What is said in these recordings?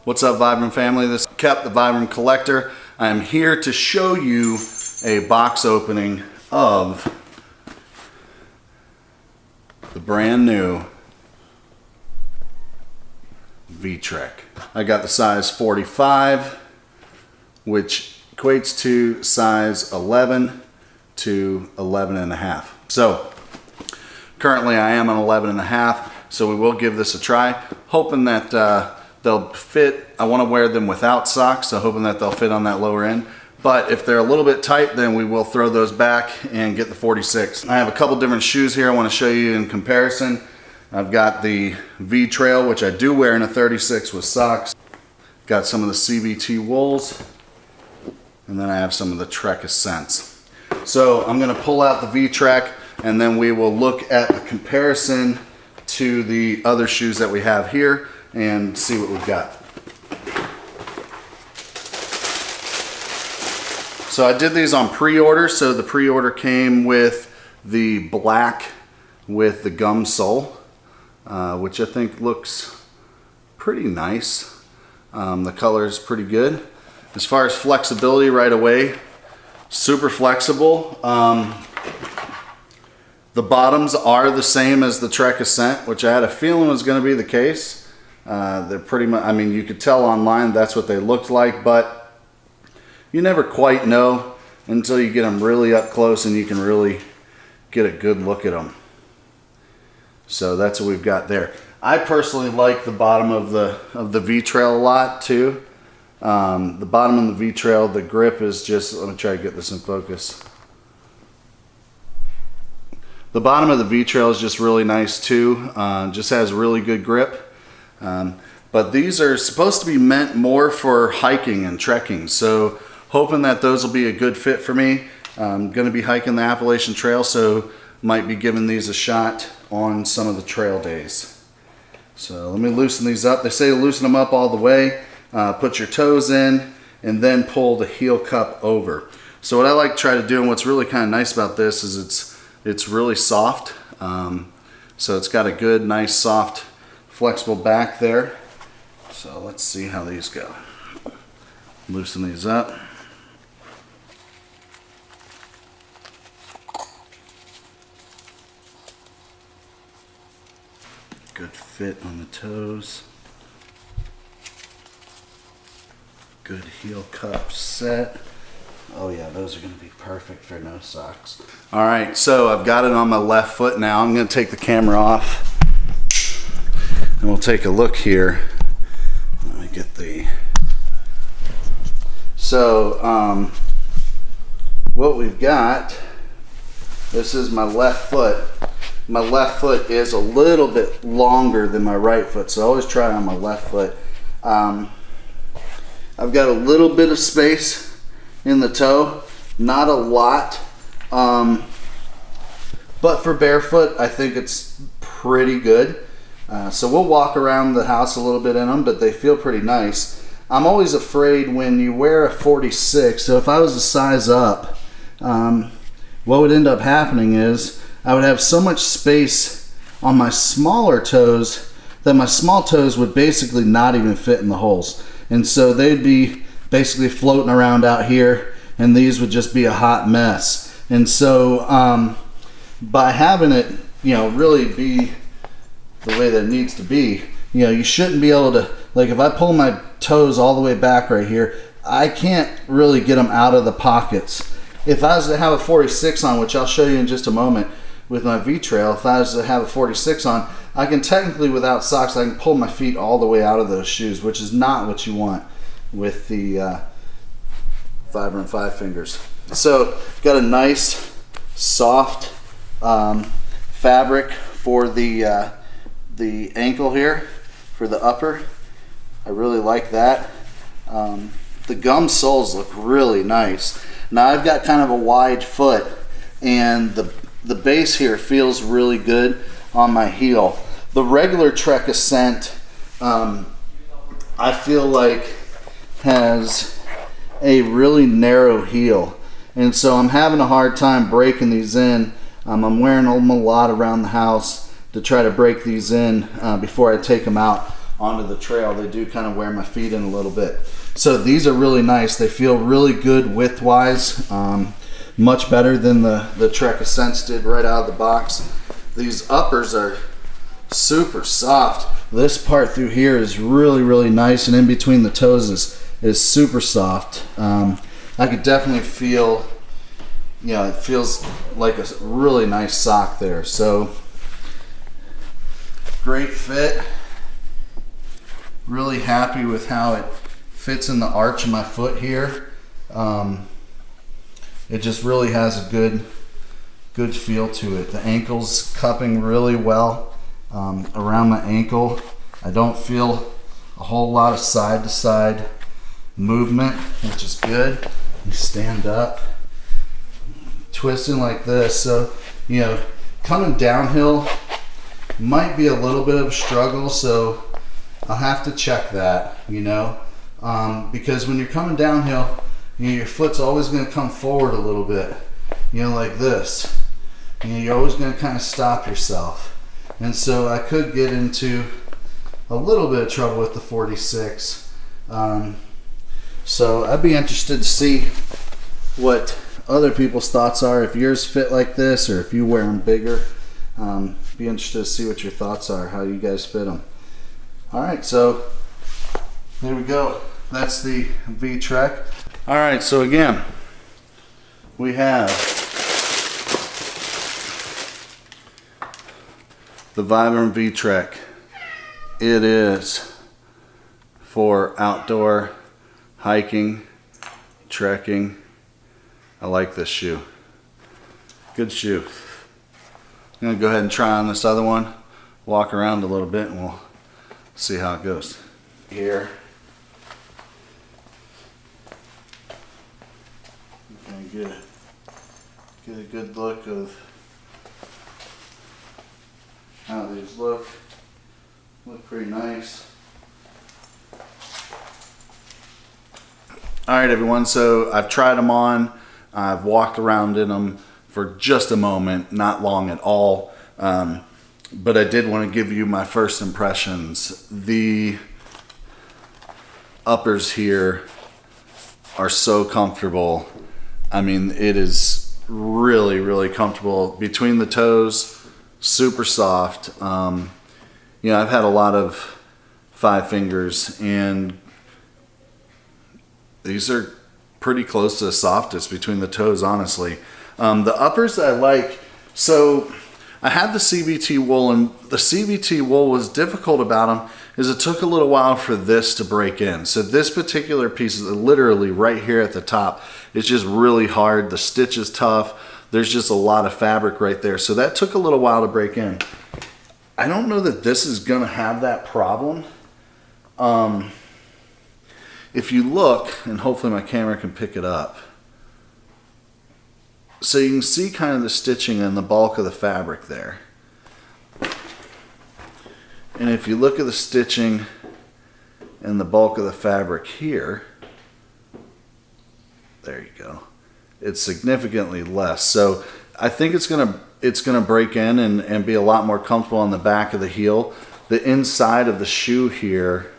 What's up, Vibram family? This is Kep, the Vibram Collector. I am here to show you a box opening of the brand new V-Trek. I got the size 45, which equates to size 11 to 11 and a half. So currently I am on 11 and a half, so we will give this a try, hoping that they'll fit. I want to wear them without socks, so hoping that they'll fit on that lower end. But if they're a little bit tight, then we will throw those back and get the 46. I have a couple different shoes here I want to show you in comparison. I've got the V-Trail, which I do wear in a 36 with socks. Got some of the CVT Wools, and then I have some of the Trek Ascents. So I'm going to pull out the V-Trek, and then we will look at the comparison to the other shoes that we have here and see what we've got. So I did these on pre-order, so the pre-order came with the black with the gum sole, which I think looks pretty nice. The color is pretty good. As far as flexibility, right away, super flexible. The bottoms are the same as the Trek Ascent, which I had a feeling was going to be the case. They're pretty much, I mean, you could tell online that's what they looked like, but you never quite know until you get them really up close and you can really get a good look at them. So that's what we've got there. I personally like the bottom of the V-Trail a lot too. The bottom of the V-Trail, the grip is just, let me try to get this in focus. The bottom of the V-Trail is just really nice too. Just has really good grip. But these are supposed to be meant more for hiking and trekking, so hoping that those will be a good fit for me. I'm going to be hiking the Appalachian Trail, so might be giving these a shot on some of the trail days. So let me loosen these up. They say to loosen them up all the way, put your toes in, and then pull the heel cup over. So what I like to try to do, and what's really kind of nice about this, is it's really soft. So it's got a good, nice, soft, flexible back there. So let's see how these go. Loosen these up. Good fit on the toes. Good heel cup set. Oh yeah, those are going to be perfect for no socks. All right, so I've got it on my left foot now. I'm going to take the camera off and we'll take a look here. Let me get the... So, what we've got, this is my left foot. My left foot is a little bit longer than my right foot, so I always try on my left foot. I've got a little bit of space in the toe, not a lot, but for barefoot, I think it's pretty good. So we'll walk around the house a little bit in them, but they feel pretty nice. I'm always afraid when you wear a 46, so if I was a size up, what would end up happening is I would have so much space on my smaller toes that my small toes would basically not even fit in the holes. And so they'd be basically floating around out here, and these would just be a hot mess. And so by having it, you know, really be the way that it needs to be, you know, you shouldn't be able to, like if I pull my toes all the way back right here, I can't really get them out of the pockets. If I was to have a 46 on, which I'll show you in just a moment with my V-Trail, if I was to have a 46 on, I can technically, without socks, I can pull my feet all the way out of those shoes, which is not what you want with the Vibram FiveFingers. So got a nice soft fabric for the ankle here, for the upper. I really like that. The gum soles look really nice. Now I've got kind of a wide foot, and the base here feels really good on my heel. The regular Trek Ascent, I feel like has a really narrow heel, and so I'm having a hard time breaking these in. I'm wearing them a lot around the house to try to break these in before I take them out. onto the trail, they do kind of wear my feet in a little bit. So these are really nice. They feel really good width-wise, much better than the Trek Ascents did right out of the box. These uppers are super soft. This part through here is really, really nice, and in between the toes is super soft. I could definitely feel, you know, it feels like a really nice sock there. So great fit. Really happy with how it fits in the arch of my foot here. It just really has a good feel to it. The ankle's cupping really well around my ankle. I don't feel a whole lot of side to side movement, which is good. You stand up, twisting like this. So, you know, coming downhill might be a little bit of a struggle, so I'll have to check that, you know, because when you're coming downhill, you know, your foot's always going to come forward a little bit, you know, like this. You know, you're always going to kind of stop yourself. And so I could get into a little bit of trouble with the 46. So I'd be interested to see what other people's thoughts are, if yours fit like this or if you wear them bigger. Be interested to see what your thoughts are, how you guys fit them. All right, so there we go. That's the V-Trek. All right, so again, we have the Vibram V-Trek. It is for outdoor hiking, trekking. I like this shoe. Good shoe. I'm gonna go ahead and try on this other one, walk around a little bit, and we'll see how it goes. Here. Get a good look of how these look pretty nice. Alright everyone, so I've tried them on. I've walked around in them for just a moment, not long at all, but I did want to give you my first impressions. The uppers here are so comfortable. I mean, it is really, really comfortable between the toes, super soft. You know, I've had a lot of FiveFingers, and these are pretty close to the softest between the toes, honestly. The uppers that I like, so I had the CVT Wool, and the CVT Wool was difficult about them is it took a little while for this to break in. So this particular piece is literally right here at the top. It's just really hard. The stitch is tough. There's just a lot of fabric right there. So that took a little while to break in. I don't know that this is gonna have that problem. If you look, and hopefully my camera can pick it up, so you can see kind of the stitching and the bulk of the fabric there. And if you look at the stitching and the bulk of the fabric here, there you go. It's significantly less. So I think it's gonna break in and be a lot more comfortable on the back of the heel. The inside of the shoe here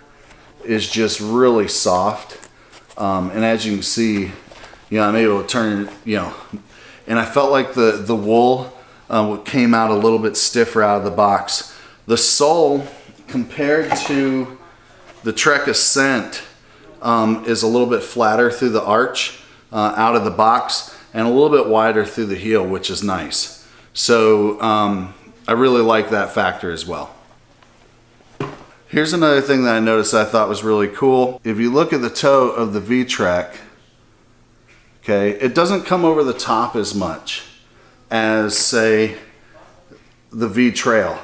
is just really soft. And as you can see, you know, I'm able to turn it, you know, and I felt like the wool came out a little bit stiffer out of the box. The sole, compared to the Trek Ascent, is a little bit flatter through the arch out of the box, and a little bit wider through the heel, which is nice. So I really like that factor as well. Here's another thing that I noticed that I thought was really cool. If you look at the toe of the V-Trek, okay, it doesn't come over the top as much as, say, the V-Trail.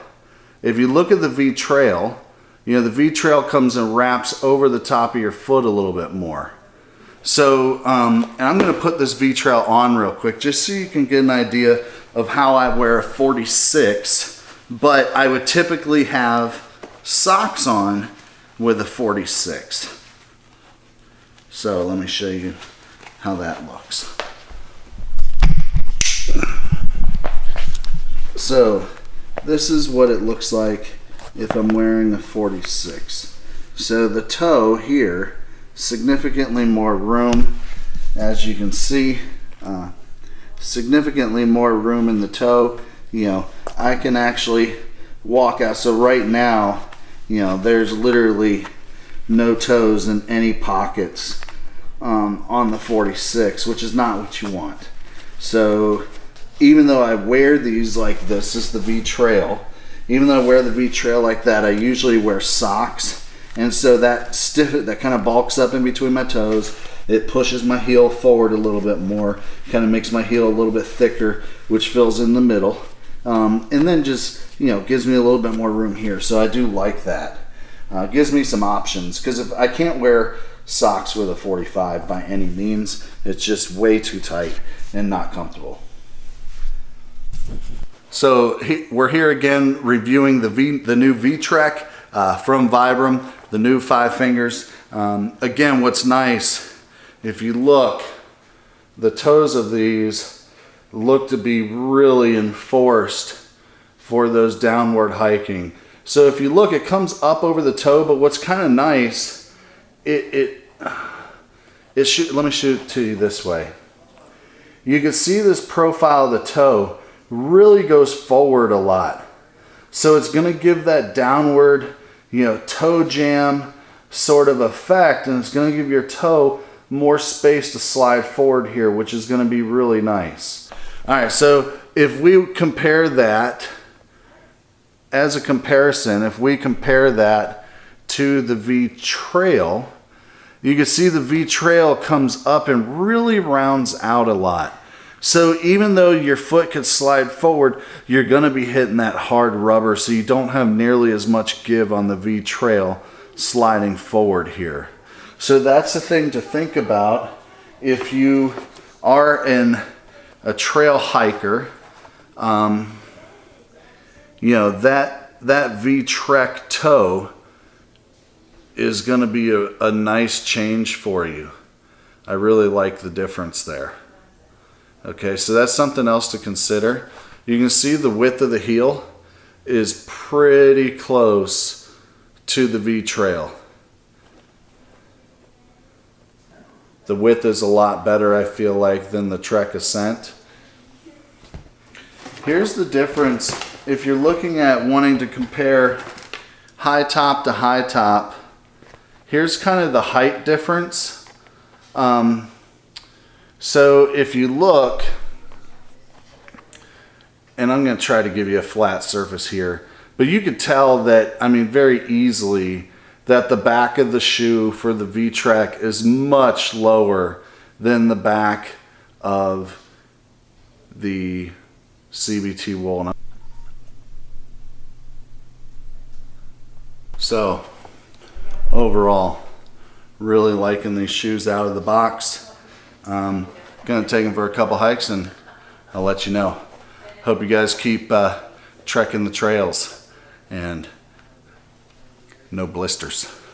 If you look at the V-Trail, you know, the V-Trail comes and wraps over the top of your foot a little bit more. So, and I'm gonna put this V-Trail on real quick, just so you can get an idea of how I wear a 46, but I would typically have socks on with a 46. So let me show you how that looks. So this is what it looks like if I'm wearing a 46. So the toe here, significantly more room, as you can see, significantly more room in the toe. You know, I can actually walk out. So right now, you know, there's literally no toes in any pockets on the 46, which is not what you want. So even though I wear these like this is the V Trail, even though I wear the V Trail like that, I usually wear socks, and so that kind of bulks up in between my toes. It pushes my heel forward a little bit more, kind of makes my heel a little bit thicker, which fills in the middle, and then just, you know, gives me a little bit more room here. So I do like that. Gives me some options, because if I can't wear socks with a 45 by any means, it's just way too tight and not comfortable. So we're here again reviewing the new V-Trek from Vibram, the new FiveFingers. Again, what's nice, if you look, the toes of these look to be really enforced for those downward hiking. So if you look, it comes up over the toe, but what's kind of nice, let me shoot it to you this way. You can see this profile of the toe really goes forward a lot. So it's going to give that downward, you know, toe jam sort of effect, and it's going to give your toe more space to slide forward here, which is going to be really nice. All right, so if we compare that, as a comparison, if we compare that to the V Trail, you can see the V Trail comes up and really rounds out a lot. So even though your foot could slide forward, you're going to be hitting that hard rubber, so you don't have nearly as much give on the V Trail sliding forward here. So that's the thing to think about if you are a trail hiker. You know, that V-Trek toe is going to be a nice change for you. I really like the difference there. Okay, so that's something else to consider. You can see the width of the heel is pretty close to the V-Trail. The width is a lot better, I feel like, than the Trek Ascent. Here's the difference. If you're looking at wanting to compare high top to high top, here's kind of the height difference. So if you look, and I'm going to try to give you a flat surface here, but you could tell that, I mean, very easily, that the back of the shoe for the V-Trek is much lower than the back of the CVT Wool. So overall, really liking these shoes out of the box. Gonna take them for a couple hikes and I'll let you know. Hope you guys keep trekking the trails and no blisters.